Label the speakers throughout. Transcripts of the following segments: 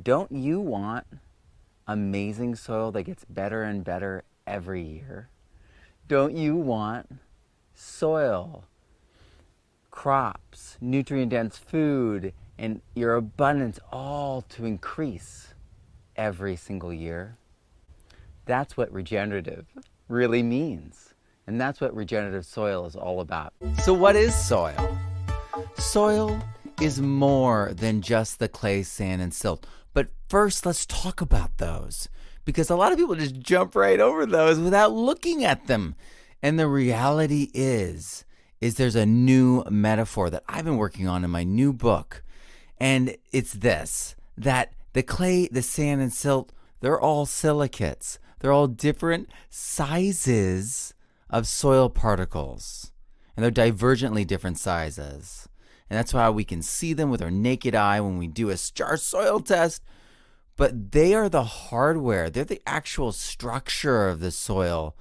Speaker 1: Don't you want amazing soil that gets better and better every year? Don't you want soil, crops, nutrient dense food, and your abundance all to increase every single year? That's what regenerative really means. And that's what regenerative soil is all about. So, what is soil? Soil is more than just the clay, sand, and silt. But first, let's talk about those, because a lot of people just jump right over those without looking at them. And the reality is there's a new metaphor that I've been working on in my new book. And it's this, that the clay, the sand, and silt, they're all silicates. They're all different sizes of soil particles. And they're divergently different sizes. And that's why we can see them with our naked eye when we do a jar soil test. But they are the hardware. They're the actual structure of the soil.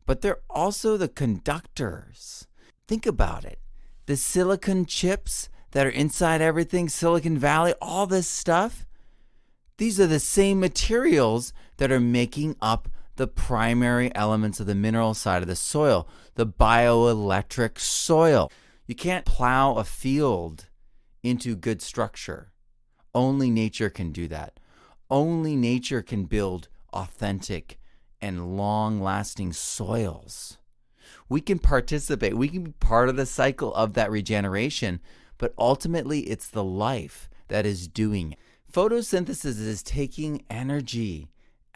Speaker 1: But they're also the conductors. Think about it. The silicon chips that are inside everything, Silicon Valley, all this stuff, these are the same materials that are making up the primary elements of the mineral side of the soil, the bioelectric soil. You can't plow a field into good structure. Only nature can do that. Only nature can build authentic and long-lasting soils. We can participate. We can be part of the cycle of that regeneration, but ultimately it's the life that is doing it. Photosynthesis is taking energy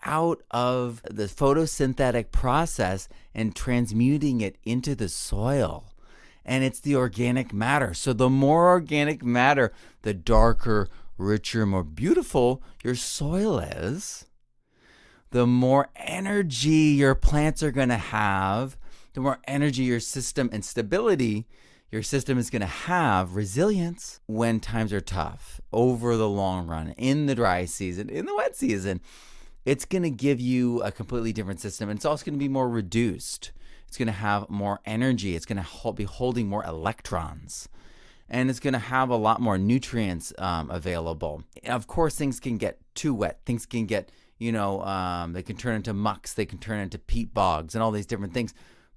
Speaker 1: out of the photosynthetic process and transmuting it into the soil. And it's the organic matter. So the more organic matter, the darker, richer, more beautiful your soil is, the more energy your plants are going to have, the more energy your system and stability your system is going to have, resilience when times are tough, over the long run, in the dry season, in the wet season. It's going to give you a completely different system. And it's also going to be more reduced. It's going to have more energy. It's going to be holding more electrons. And it's going to have a lot more nutrients available. And of course, things can get too wet. Things can get, they can turn into mucks. They can turn into peat bogs and all these different things.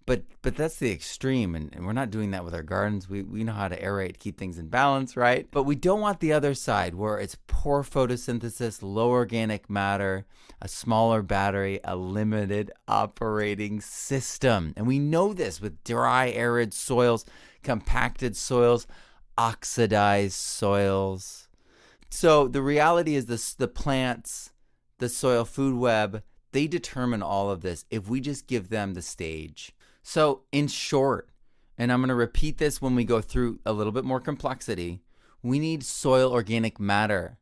Speaker 1: But that's the extreme, and we're not doing that with our gardens. We know how to aerate, keep things in balance, right? But we don't want the other side where it's poor photosynthesis, low organic matter, a smaller battery, a limited operating system. And we know this with dry, arid soils, compacted soils, oxidized soils. So the reality is the plants, the soil food web, they determine all of this if we just give them the stage. So in short, and I'm going to repeat this when we go through a little bit more complexity, we need soil organic matter.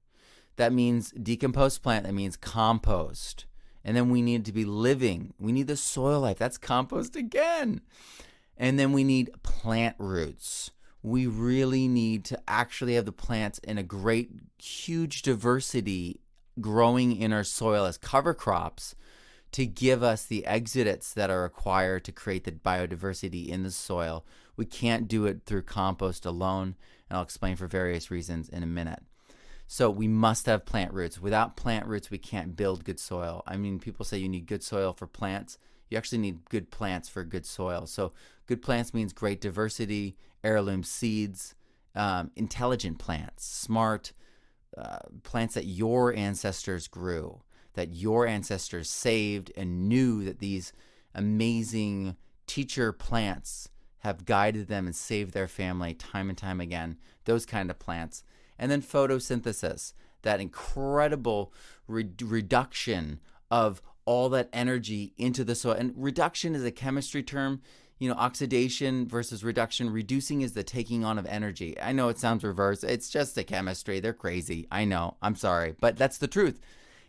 Speaker 1: That means decomposed plant. That means compost. And then we need to be living. We need the soil life. That's compost again. And then we need plant roots. We really need to actually have the plants in a great, huge diversity growing in our soil as cover crops to give us the exudates that are required to create the biodiversity in the soil. We can't do it through compost alone, and I'll explain for various reasons in a minute. So we must have plant roots. Without plant roots, we can't build good soil. I mean, people say you need good soil for plants. You actually need good plants for good soil. So good plants means great diversity, heirloom seeds, intelligent plants, smart plants that your ancestors grew, that your ancestors saved and knew that these amazing teacher plants have guided them and saved their family time and time again, those kind of plants. And then photosynthesis, that incredible reduction of all that energy into the soil. And reduction is a chemistry term, oxidation versus reduction. Reducing is the taking on of energy. I know it sounds reverse. It's just the chemistry. They're crazy. I know. I'm sorry. But that's the truth,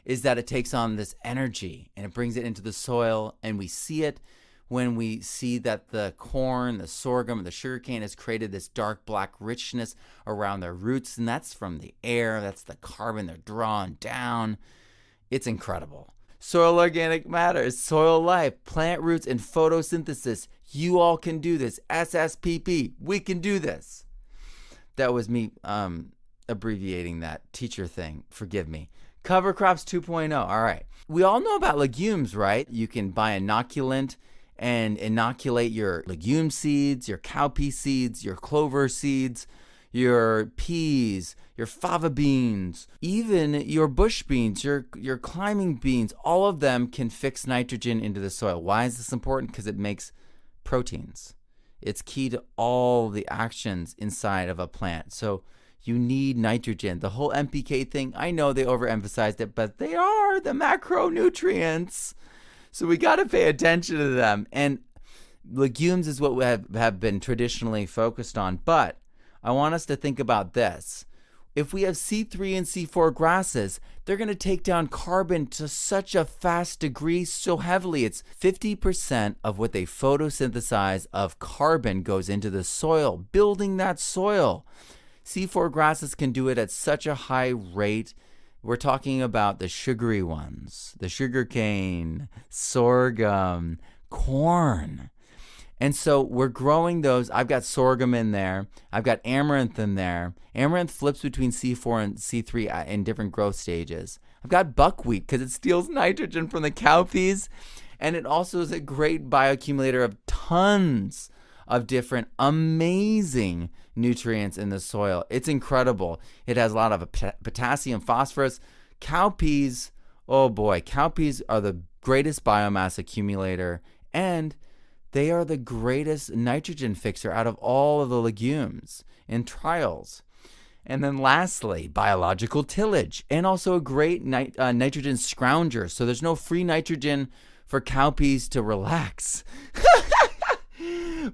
Speaker 1: is that it takes on this energy and it brings it into the soil. And we see it when we see that the corn, the sorghum, the sugarcane has created this dark black richness around their roots. And that's from the air. That's the carbon they're drawn down. It's incredible. Soil organic matter, soil life, plant roots, and photosynthesis. You all can do this. SSPP, we can do this. That was me abbreviating that teacher thing. Forgive me. Cover crops 2.0. All right. We all know about legumes, right? You can buy inoculant and inoculate your legume seeds, your cowpea seeds, your clover seeds, your peas, your fava beans, even your bush beans, your climbing beans. All of them can fix nitrogen into the soil. Why is this important? Because it makes proteins. It's key to all the actions inside of a plant. So you need nitrogen. The whole NPK thing, I know they overemphasized it, but they are the macronutrients. So we got to pay attention to them. And legumes is what we have been traditionally focused on. But I want us to think about this. If we have C3 and C4 grasses, they're going to take down carbon to such a fast degree, so heavily. It's 50% of what they photosynthesize of carbon goes into the soil, building that soil. C4 grasses can do it at such a high rate. We're talking about the sugary ones, the sugarcane, sorghum, corn. And so we're growing those. I've got sorghum in there. I've got amaranth in there. Amaranth flips between C4 and C3 in different growth stages. I've got buckwheat because it steals nitrogen from the cowpeas. And it also is a great bioaccumulator of tons of different amazing nutrients in the soil. It's incredible. It has a lot of potassium, phosphorus. Cowpeas, oh boy, cowpeas are the greatest biomass accumulator, and they are the greatest nitrogen fixer out of all of the legumes in trials. And then lastly, biological tillage, and also a great nitrogen scrounger. So there's no free nitrogen for cowpeas to relax.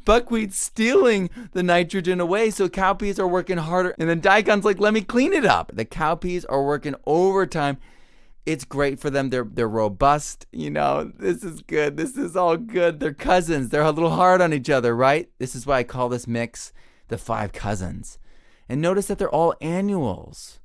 Speaker 1: Buckwheat's stealing the nitrogen away, so cowpeas are working harder. And then daikon's like, let me clean it up. The cowpeas are working overtime. It's great for them. They're robust. You know, this is good. This is all good. They're cousins. They're a little hard on each other, right? This is why I call this mix the 5 cousins. And notice that they're all annuals,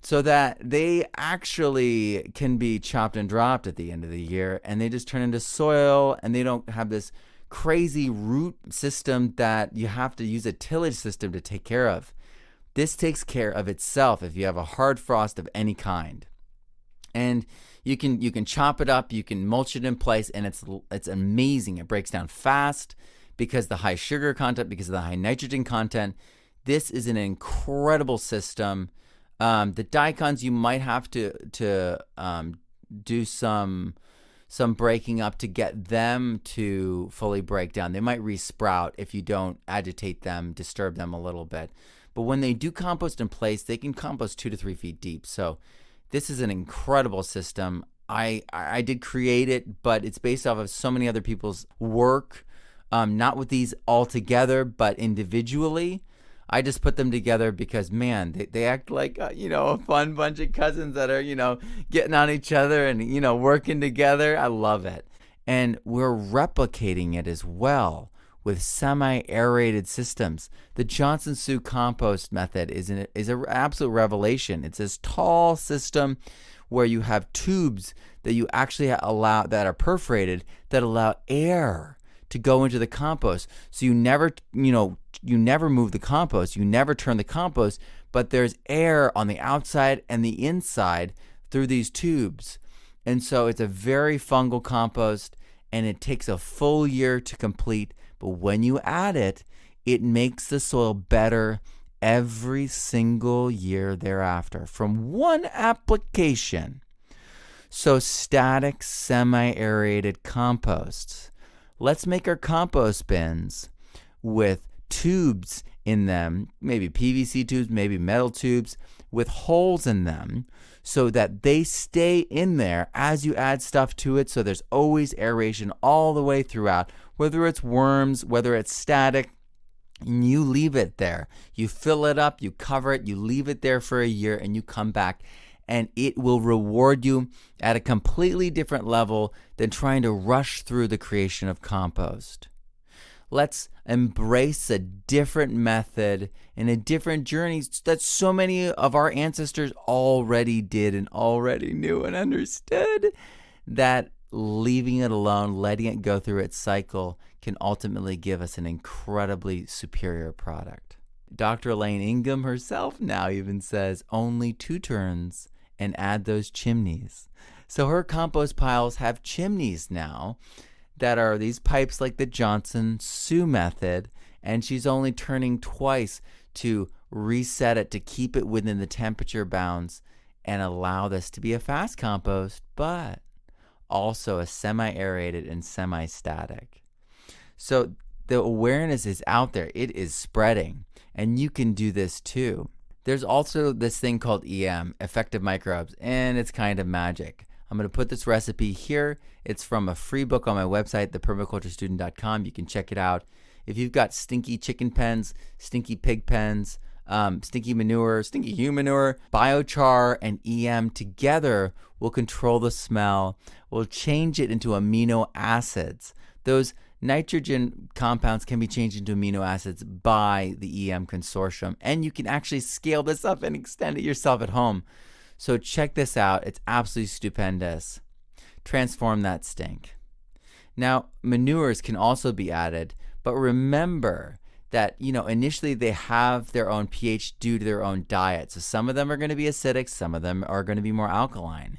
Speaker 1: so that they actually can be chopped and dropped at the end of the year, and they just turn into soil, and they don't have this crazy root system that you have to use a tillage system to take care of. This takes care of itself if you have a hard frost of any kind. And you can chop it up, you can mulch it in place, and it's amazing. It breaks down fast because of the high sugar content, because of the high nitrogen content. This is an incredible system. The daikons, you might have to do some breaking up to get them to fully break down. They might resprout if you don't agitate them, disturb them a little bit. But when they do compost in place, they can compost 2 to 3 feet deep. So this is an incredible system. I did create it, but it's based off of so many other people's work, not with these all together, but individually. I just put them together because, man, they act like, a fun bunch of cousins that are, getting on each other and, working together. I love it. And we're replicating it as well with semi-aerated systems. The Johnson-Su compost method is an absolute revelation. It's this tall system where you have tubes that you actually allow, that are perforated, that allow air to go into the compost. So you never move the compost, you never turn the compost, but there's air on the outside and the inside through these tubes. And so it's a very fungal compost, and it takes a full year to complete. But when you add it, it makes the soil better every single year thereafter from one application. So static semi-aerated composts. Let's make our compost bins with tubes in them, maybe PVC tubes, maybe metal tubes with holes in them, so that they stay in there as you add stuff to it. So there's always aeration all the way throughout, whether it's worms, whether it's static, and you leave it there. You fill it up, you cover it, you leave it there for a year, and you come back, and it will reward you at a completely different level than trying to rush through the creation of compost. Let's embrace a different method and a different journey that so many of our ancestors already did and already knew and understood, that leaving it alone, letting it go through its cycle, can ultimately give us an incredibly superior product. Dr. Elaine Ingham herself now even says only 2 turns and add those chimneys. So her compost piles have chimneys now that are these pipes like the Johnson-Su method, and she's only turning twice to reset it to keep it within the temperature bounds and allow this to be a fast compost, but also a semi-aerated and semi-static. So the awareness is out there. It is spreading, and you can do this too. There's also this thing called EM, effective microbes, and it's kind of magic. I'm going to put this recipe here. It's from a free book on my website, thepermaculturestudent.com. You can check it out. If you've got stinky chicken pens, stinky pig pens, stinky manure, stinky human manure, biochar and EM together will control the smell, will change it into amino acids. Those nitrogen compounds can be changed into amino acids by the EM consortium, and you can actually scale this up and extend it yourself at home. So check this out. It's absolutely stupendous. Transform that stink. Now, manures can also be added, but remember that, initially they have their own pH due to their own diet. So some of them are going to be acidic, some of them are going to be more alkaline.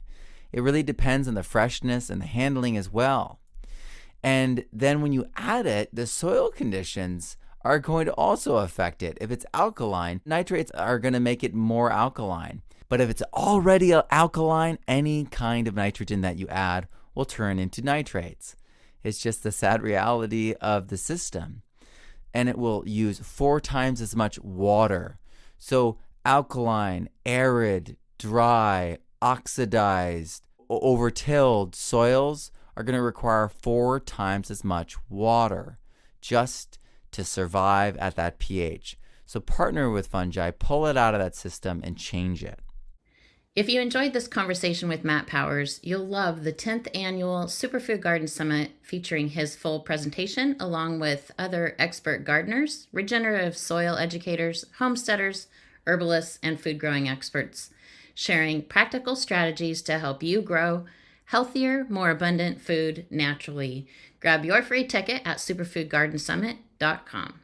Speaker 1: It really depends on the freshness and the handling as well. And then when you add it, the soil conditions are going to also affect it. If it's alkaline, nitrates are going to make it more alkaline. But if it's already alkaline, any kind of nitrogen that you add will turn into nitrates. It's just the sad reality of the system. And it will use 4 times as much water. So alkaline, arid, dry, oxidized, overtilled soils are going to require 4 times as much water just to survive at that pH. So partner with fungi, pull it out of that system and change it.
Speaker 2: If you enjoyed this conversation with Matt Powers, you'll love the 10th Annual Superfood Garden Summit featuring his full presentation along with other expert gardeners, regenerative soil educators, homesteaders, herbalists, and food growing experts, sharing practical strategies to help you grow healthier, more abundant food naturally. Grab your free ticket at superfoodgardensummit.com.